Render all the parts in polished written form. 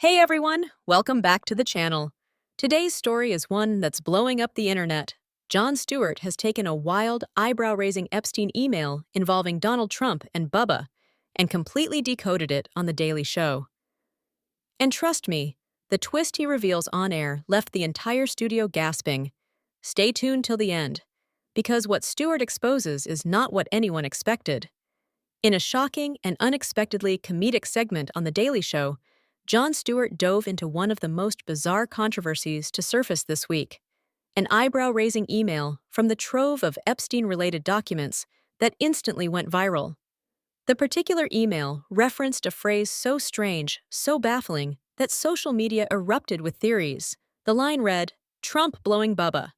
Hey everyone, welcome back to the channel. Today's story is one that's blowing up the internet. Jon Stewart has taken a wild, eyebrow-raising Epstein email involving Donald Trump and Bubba and completely decoded it on The Daily Show. And trust me, the twist he reveals on air left the entire studio gasping. Stay tuned till the end, because what Stewart exposes is not what anyone expected. In a shocking and unexpectedly comedic segment on The Daily Show, Jon Stewart dove into one of the most bizarre controversies to surface this week, an eyebrow-raising email from the trove of Epstein-related documents that instantly went viral. The particular email referenced a phrase so strange, so baffling, that social media erupted with theories. The line read, "Trump blowing Bubba."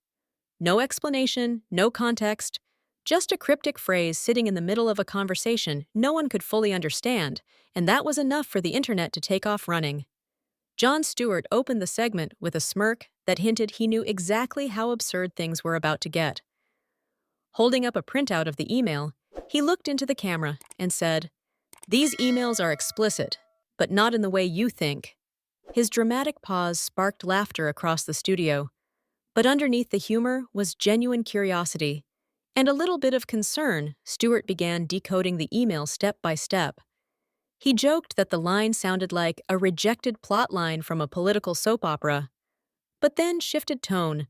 No explanation, no context, just a cryptic phrase sitting in the middle of a conversation no one could fully understand, and that was enough for the internet to take off running. Jon Stewart opened the segment with a smirk that hinted he knew exactly how absurd things were about to get. Holding up a printout of the email, he looked into the camera and said, "These emails are explicit, but not in the way you think." His dramatic pause sparked laughter across the studio, but underneath the humor was genuine curiosity. And a little bit of concern. Stewart began decoding the email step by step. He joked that the line sounded like a rejected plotline from a political soap opera, but then shifted tone.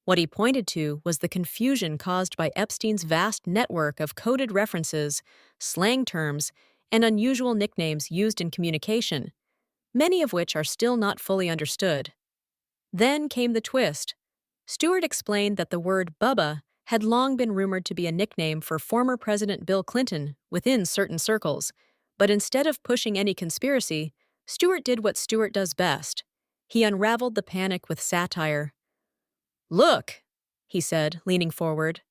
What he pointed to was the confusion caused by Epstein's vast network of coded references, slang terms, and unusual nicknames used in communication, many of which are still not fully understood. Then came the twist. Stewart explained that the word Bubba had long been rumored to be a nickname for former President Bill Clinton within certain circles, but instead of pushing any conspiracy, Stewart did what Stewart does best. He unraveled the panic with satire. "Look," he said, leaning forward.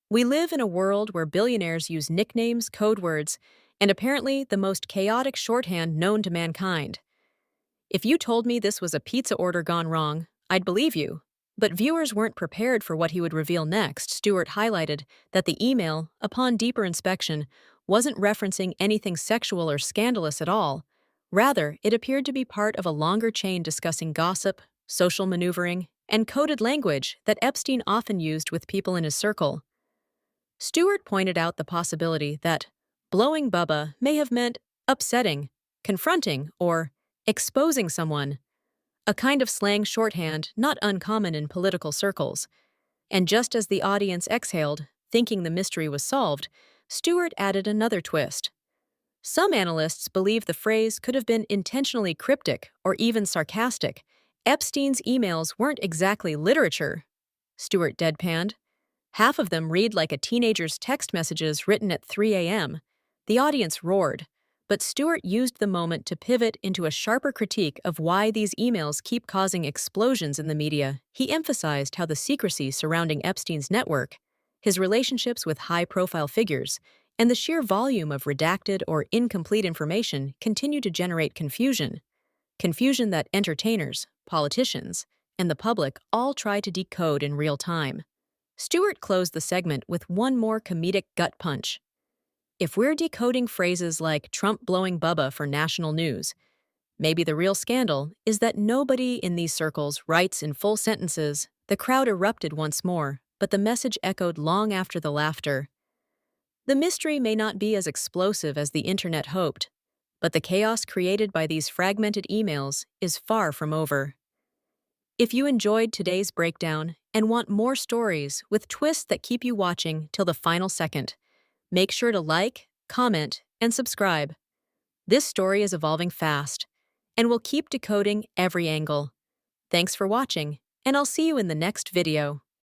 "We live in a world where billionaires use nicknames, code words, and apparently the most chaotic shorthand known to mankind. If you told me this was a pizza order gone wrong, I'd believe you. But viewers weren't prepared for what he would reveal next." Stewart highlighted that the email, upon deeper inspection, wasn't referencing anything sexual or scandalous at all. Rather, it appeared to be part of a longer chain discussing gossip, social maneuvering, and coded language that Epstein often used with people in his circle. Stewart pointed out the possibility that blowing Bubba may have meant upsetting, confronting, or exposing someone, a kind of slang shorthand not uncommon in political circles. And just as the audience exhaled, thinking the mystery was solved, Stewart added another twist. Some analysts believe the phrase could have been intentionally cryptic or even sarcastic. Epstein's emails weren't exactly literature, Stewart deadpanned. Half of them read like a teenager's text messages written at 3 a.m. The audience roared. But Stewart used the moment to pivot into a sharper critique of why these emails keep causing explosions in the media. He emphasized how the secrecy surrounding Epstein's network, his relationships with high-profile figures, and the sheer volume of redacted or incomplete information continue to generate confusion. Confusion that entertainers, politicians, and the public all try to decode in real time. Stewart closed the segment with one more comedic gut punch. If we're decoding phrases like Trump blowing Bubba for national news, maybe the real scandal is that nobody in these circles writes in full sentences. The crowd erupted once more, but the message echoed long after the laughter. The mystery may not be as explosive as the internet hoped, but the chaos created by these fragmented emails is far from over. If you enjoyed today's breakdown and want more stories with twists that keep you watching till the final second, make sure to like, comment, and subscribe. This story is evolving fast, and we'll keep decoding every angle. Thanks for watching, and I'll see you in the next video.